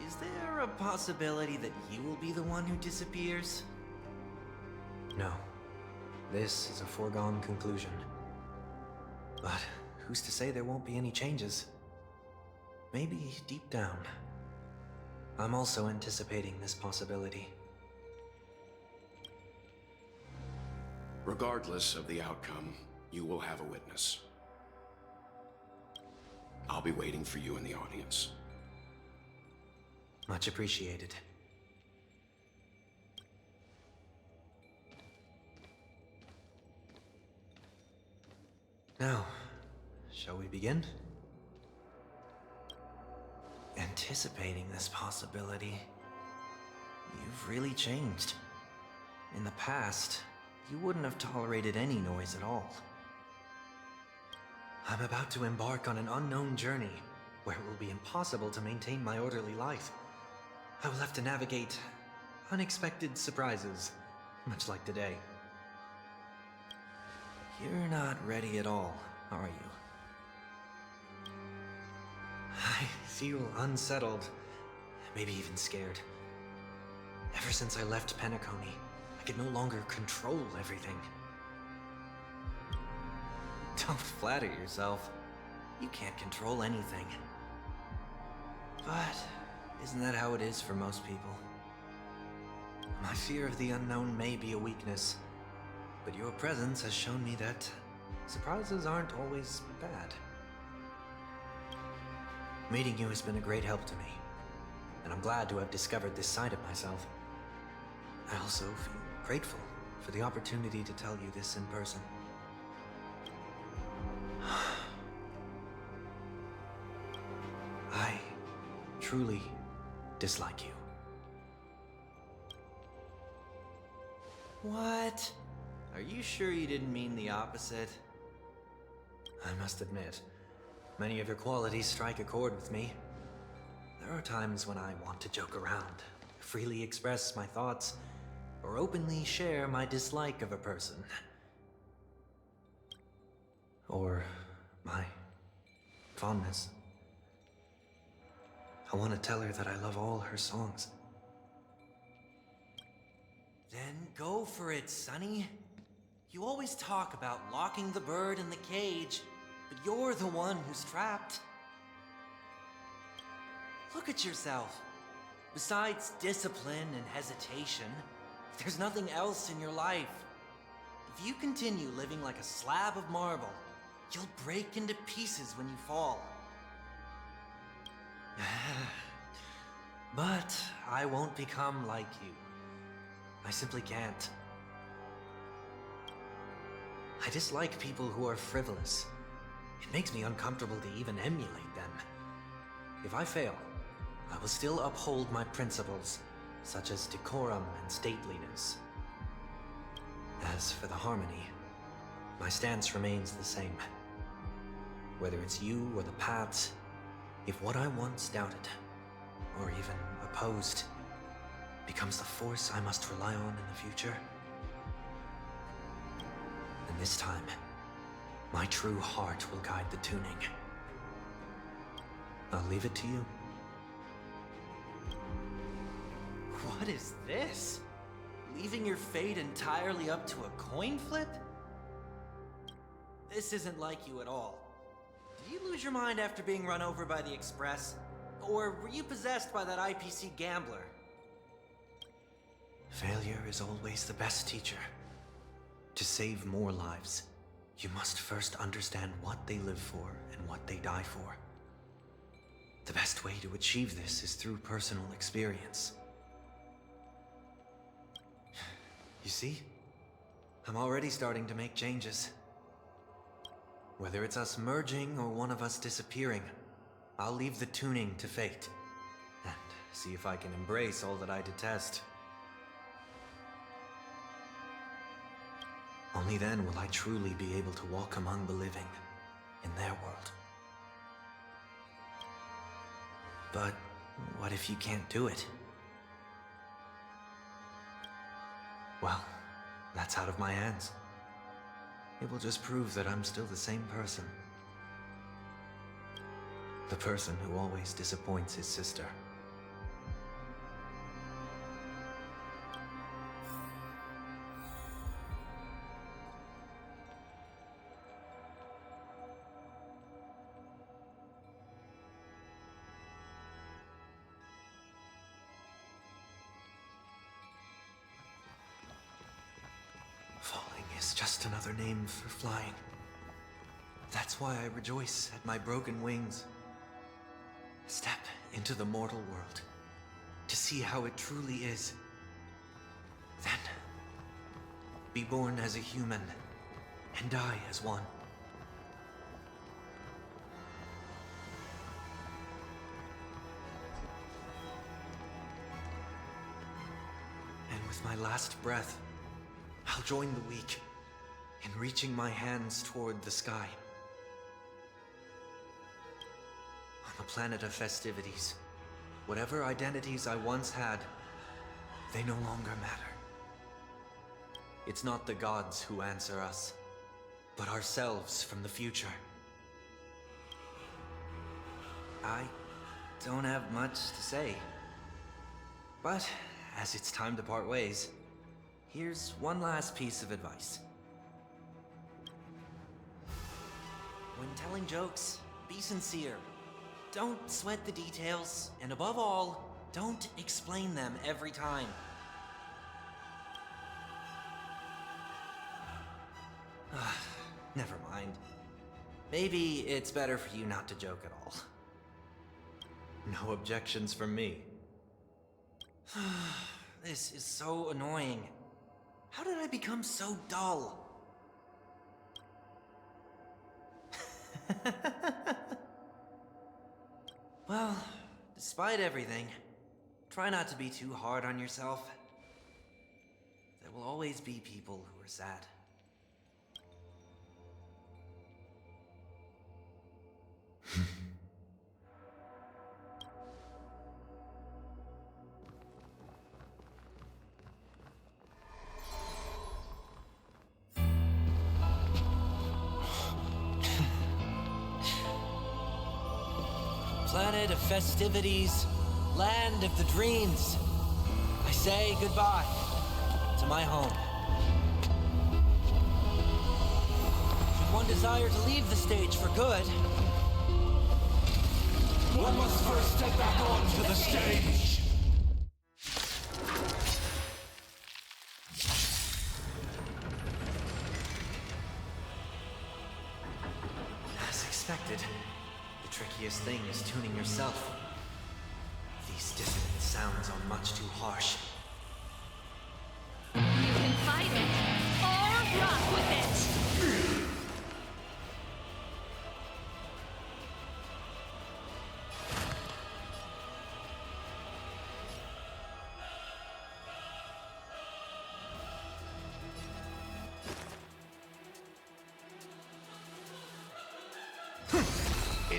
Is there a possibility that you will be the one who disappears? No. This is a foregone conclusion. But who's to say there won't be any changes? Maybe deep down, I'm also anticipating this possibility. Regardless of the outcome, you will have a witness. I'll be waiting for you in the audience. Much appreciated. Now, shall we begin? Anticipating this possibility, you've really changed. In the past, you wouldn't have tolerated any noise at all. I'm about to embark on an unknown journey where it will be impossible to maintain my orderly life. I will have to navigate unexpected surprises, much like today. You're not ready at all, are you? I feel unsettled, maybe even scared. Ever since I left Penacony, I could no longer control everything. Don't flatter yourself. You can't control anything. But isn't that how it is for most people? My fear of the unknown may be a weakness, but your presence has shown me that surprises aren't always bad. Meeting you has been a great help to me, and I'm glad to have discovered this side of myself. I also feel grateful for the opportunity to tell you this in person. I truly dislike you. What? Are you sure you didn't mean the opposite? I must admit, many of your qualities strike a chord with me. There are times when I want to joke around, freely express my thoughts, or openly share my dislike of a person. Or my fondness. I want to tell her that I love all her songs. Then go for it, Sonny. You always talk about locking the bird in the cage, but you're the one who's trapped. Look at yourself. Besides discipline and hesitation, there's nothing else in your life. If you continue living like a slab of marble, you'll break into pieces when you fall. But I won't become like you. I simply can't. I dislike people who are frivolous. It makes me uncomfortable to even emulate them. If I fail, I will still uphold my principles, such as decorum and stateliness. As for the harmony, my stance remains the same. Whether it's you or the paths, if what I once doubted, or even opposed, becomes the force I must rely on in the future, then this time, my true heart will guide the tuning. I'll leave it to you. What is this? Leaving your fate entirely up to a coin flip? This isn't like you at all. Did you lose your mind after being run over by the Express? Or were you possessed by that IPC gambler? Failure is always the best teacher. To save more lives, you must first understand what they live for and what they die for. The best way to achieve this is through personal experience. You see? I'm already starting to make changes. Whether it's us merging or one of us disappearing, I'll leave the tuning to fate, and see if I can embrace all that I detest. Only then will I truly be able to walk among the living, in their world. But what if you can't do it? Well, that's out of my hands. It will just prove that I'm still the same person. The person who always disappoints his sister. Falling is just another name for flying. That's why I rejoice at my broken wings. Step into the mortal world to see how it truly is. Then, be born as a human and die as one. And with my last breath, I'll join the weak in reaching my hands toward the sky. On the planet of festivities, whatever identities I once had, they no longer matter. It's not the gods who answer us, but ourselves from the future. I don't have much to say, but as it's time to part ways, here's one last piece of advice. When telling jokes, be sincere. Don't sweat the details, and above all, don't explain them every time. Never mind. Maybe it's better for you not to joke at all. No objections from me. This is so annoying. How did I become so dull? Well, despite everything, try not to be too hard on yourself. There will always be people who are sad. Planet of festivities, land of the dreams. I say goodbye to my home. Should one desire to leave the stage for good, One must first step back onto the stage. As expected, the trickiest thing is tuning yourself. These dissonant sounds are much too harsh. You can fight it, or rock with it!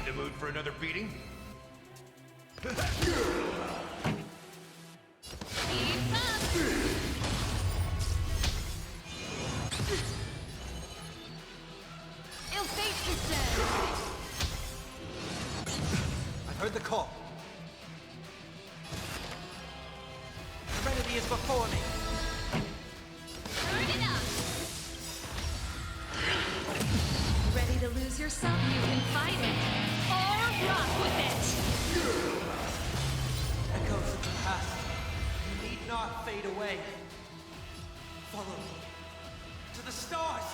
the mood for another beating? Keep up! Ill fate descends! I heard the call. Serenity is before me. Turn it up! Ready to lose yourself? You can fight it, or rock with it! Echoes of the past. You need not fade away. Follow me. To the stars!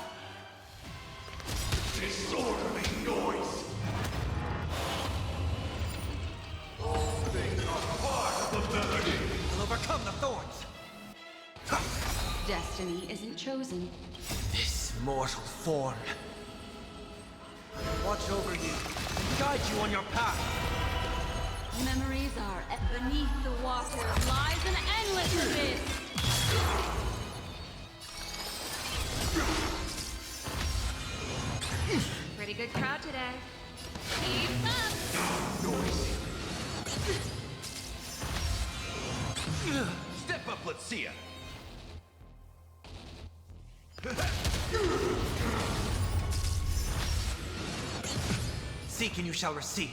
Disorderly noise! All things are part of the melody! I'll overcome the thorns! Destiny isn't chosen. This mortal form. Watch over you and guide you on your path. Memories are beneath the water lies an endless abyss. Pretty good crowd today. Keep up! Noisy! Step up, let's see ya! Seek and you shall receive.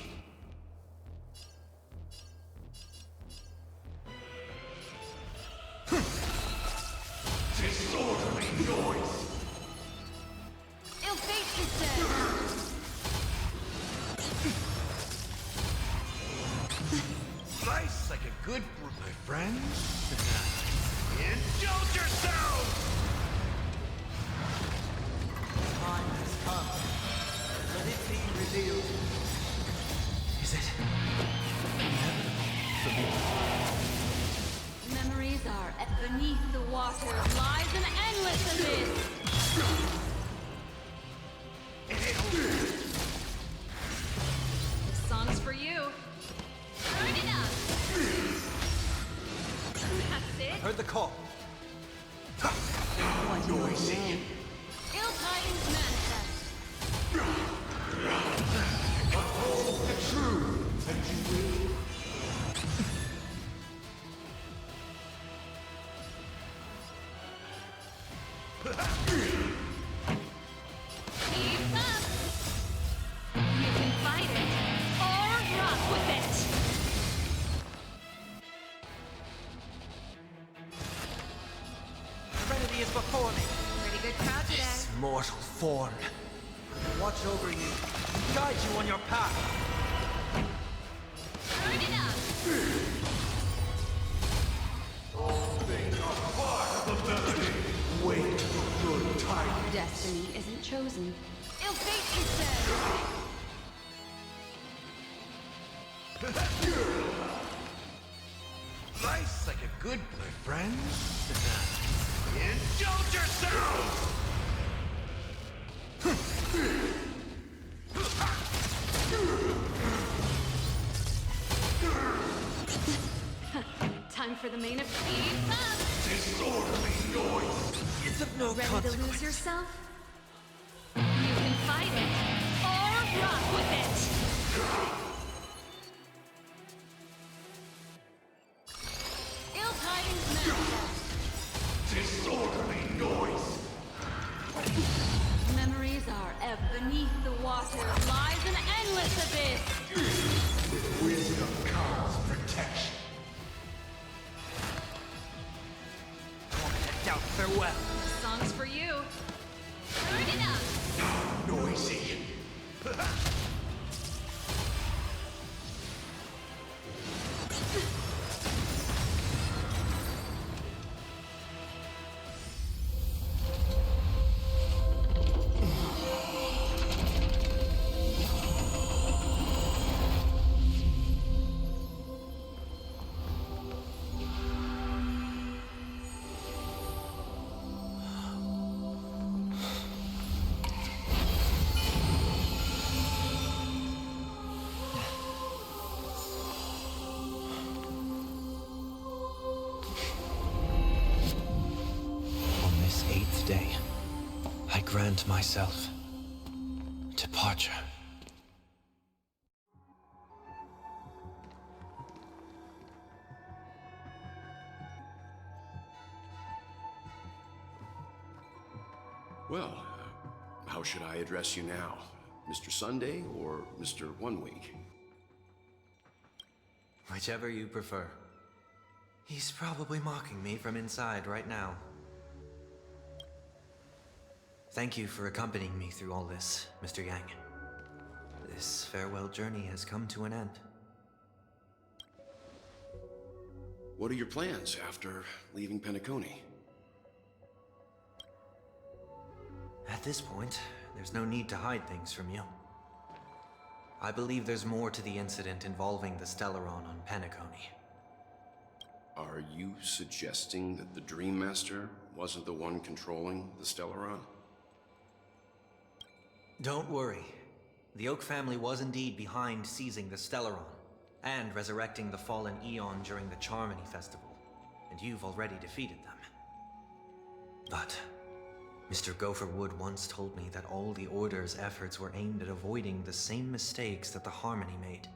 Disorderly noise! Ill fate descends! Nice like a good brew, my friends. Indulge yourselves! Time has come. Let it be revealed. Is it inevitable for me? Memories are beneath the water lies an endless abyss. This song's for you. Turn it up. That's it. Heard the call. Noisy! Ill tidings manifest. Uphold the truth, and you will. Keep up. You can fight it or rock with it. Serenity is before me. Pretty good crowd today. This mortal form. Watch over you and guide you on your path. Turn it up. All things are part of the melody. Wait for good timing. Destiny isn't chosen. Ill fate descends. Nice like a good, my friends. Indulge yourselves! Time for the main event. Keep up. Disorderly noise! It's of no Ready to consequence. lose yourself? You can fight it or rock with it. Ill tidings manifest. Disorderly noise! Memories are beneath the water lies an endless abyss. With wisdom comes protection. Doubt farewell. This song's for you. Turn it up. Noisy! Day, I grant myself departure. Well, how should I address you now? Mr. Sunday or Mr. One Week? Whichever you prefer. He's probably mocking me from inside right now. Thank you for accompanying me through all this, Mr. Yang. This farewell journey has come to an end. What are your plans after leaving Penacony? At this point, there's no need to hide things from you. I believe there's more to the incident involving the Stellaron on Penacony. Are you suggesting that the Dream Master wasn't the one controlling the Stellaron? Don't worry. The Oak family was indeed behind seizing the Stellaron and resurrecting the fallen Eon during the Charmony Festival, and you've already defeated them. But Mr. Gopherwood once told me that all the Order's efforts were aimed at avoiding the same mistakes that the Harmony made.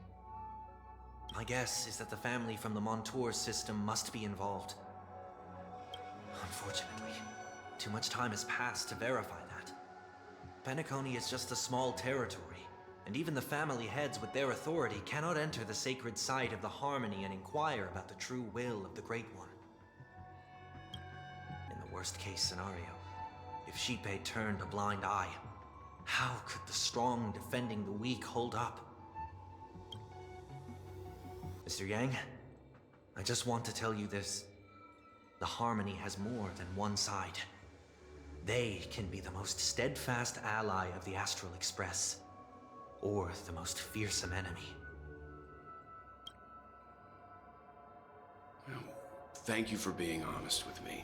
My guess is that the family from the Montour system must be involved. Unfortunately, too much time has passed to verify that. Penacony is just a small territory, and even the family heads with their authority cannot enter the sacred site of the Harmony and inquire about the true will of the Great One. In the worst-case scenario, if Xipe turned a blind eye, how could the strong defending the weak hold up? Mr. Yang, I just want to tell you this. The Harmony has more than one side. They can be the most steadfast ally of the Astral Express, or the most fearsome enemy. Well, thank you for being honest with me.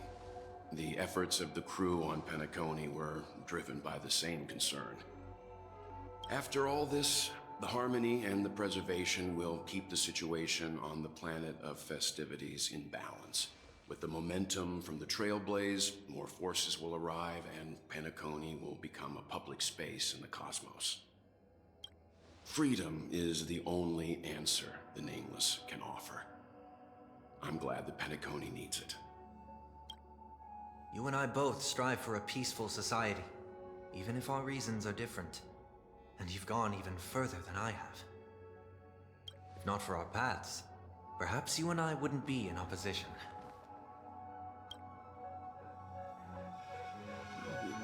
The efforts of the crew on Penacony were driven by the same concern. After all this, the Harmony and the Preservation will keep the situation on the planet of festivities in balance. With the momentum from the Trailblaze, more forces will arrive and Penacony will become a public space in the cosmos. Freedom is the only answer the Nameless can offer. I'm glad that Penacony needs it. You and I both strive for a peaceful society, even if our reasons are different. And you've gone even further than I have. If not for our paths, perhaps you and I wouldn't be in opposition.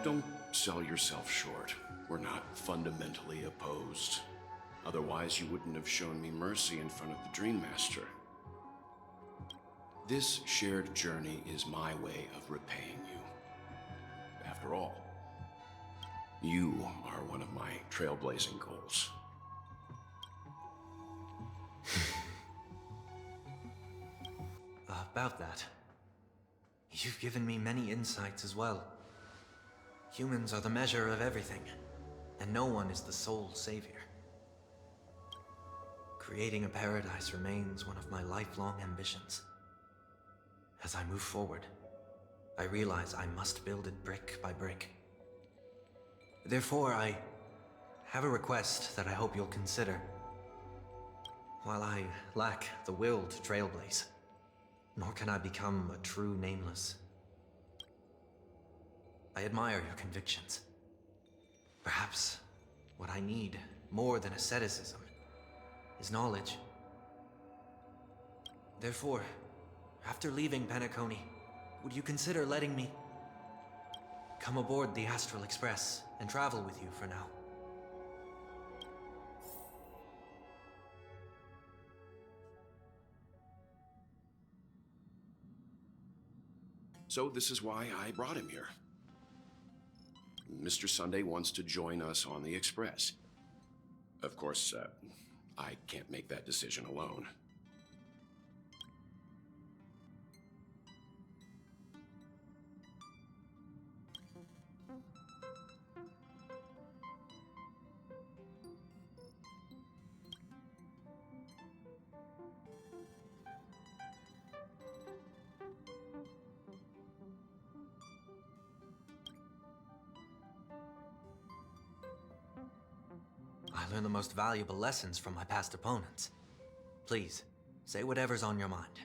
Don't sell yourself short. We're not fundamentally opposed. Otherwise, you wouldn't have shown me mercy in front of the Dream Master. This shared journey is my way of repaying you. After all, you are one of my trailblazing goals. About that, you've given me many insights as well. Humans are the measure of everything, and no one is the sole savior. Creating a paradise remains one of my lifelong ambitions. As I move forward, I realize I must build it brick by brick. Therefore, I have a request that I hope you'll consider. While I lack the will to trailblaze, nor can I become a true Nameless, I admire your convictions. Perhaps what I need, more than asceticism, is knowledge. Therefore, after leaving Penacony, would you consider letting me come aboard the Astral Express and travel with you for now? So this is why I brought him here. Mr. Sunday wants to join us on the Express. Of course, I can't make that decision alone. I learned the most valuable lessons from my past opponents. Please, say whatever's on your mind.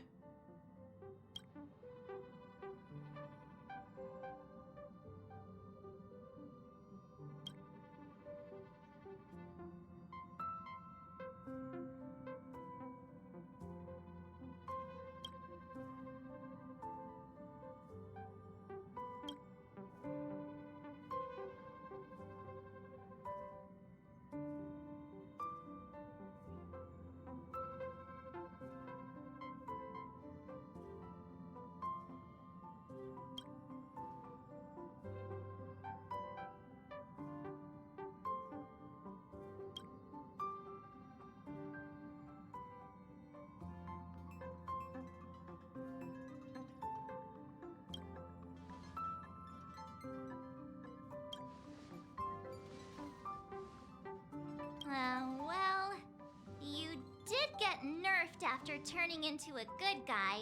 after turning into a good guy.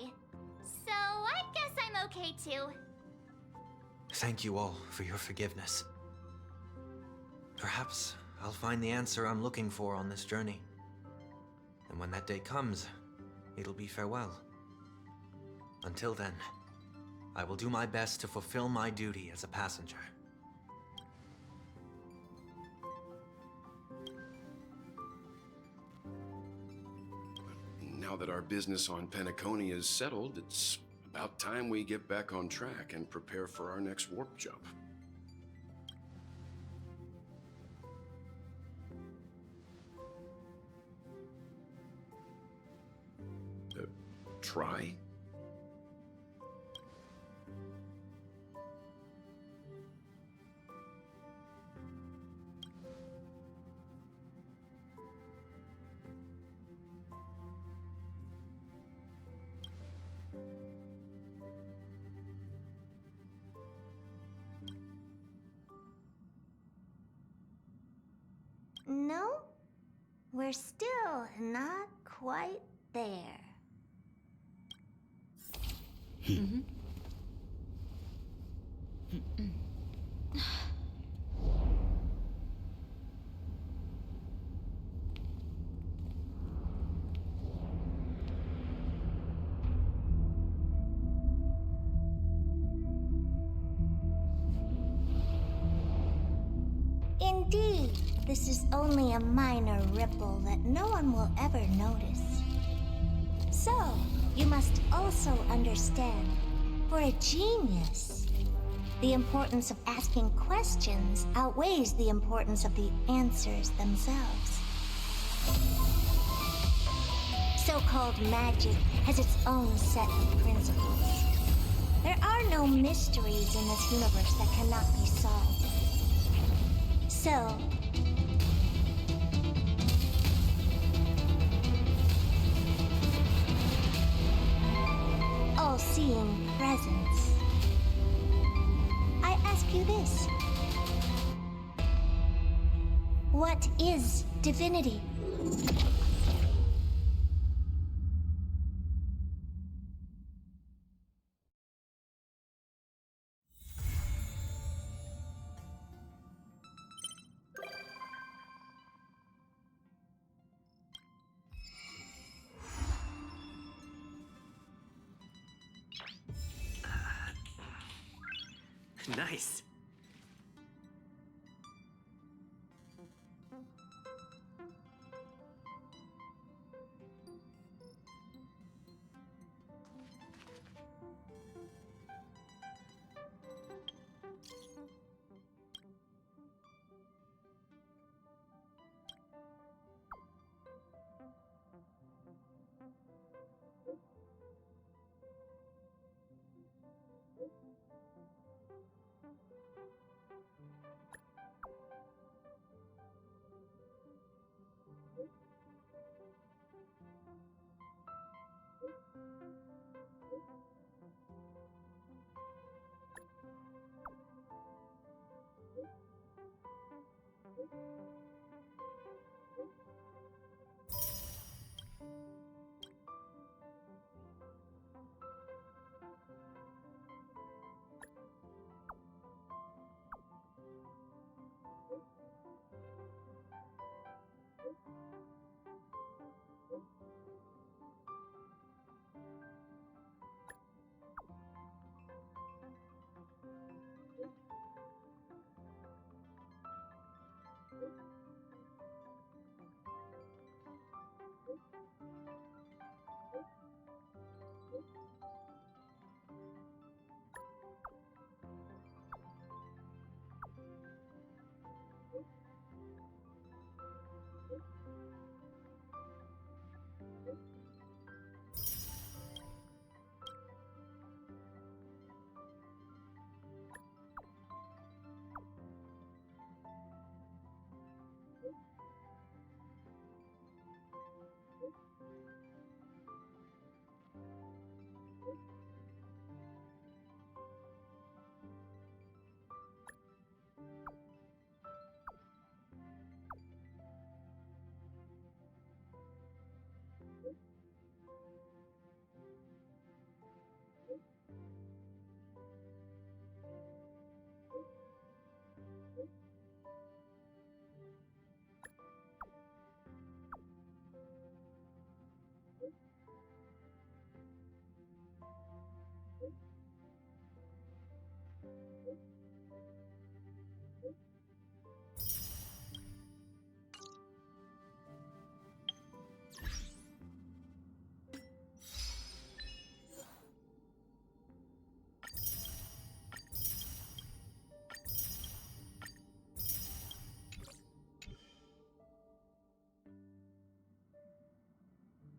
So I guess I'm okay too. Thank you all for your forgiveness. Perhaps I'll find the answer I'm looking for on this journey. And when that day comes, it'll be farewell. Until then, I will do my best to fulfill my duty as a passenger. Now that our business on Penacony is settled, it's about time we get back on track and prepare for our next warp jump. Try? No, we're still not quite there. Indeed, this is only a minor ripple that no one will ever notice. So, you must also understand, for a genius, the importance of asking questions outweighs the importance of the answers themselves. So-called magic has its own set of principles. There are no mysteries in this universe that cannot be solved. So, all-seeing presence, I ask you this. What is divinity? Nice.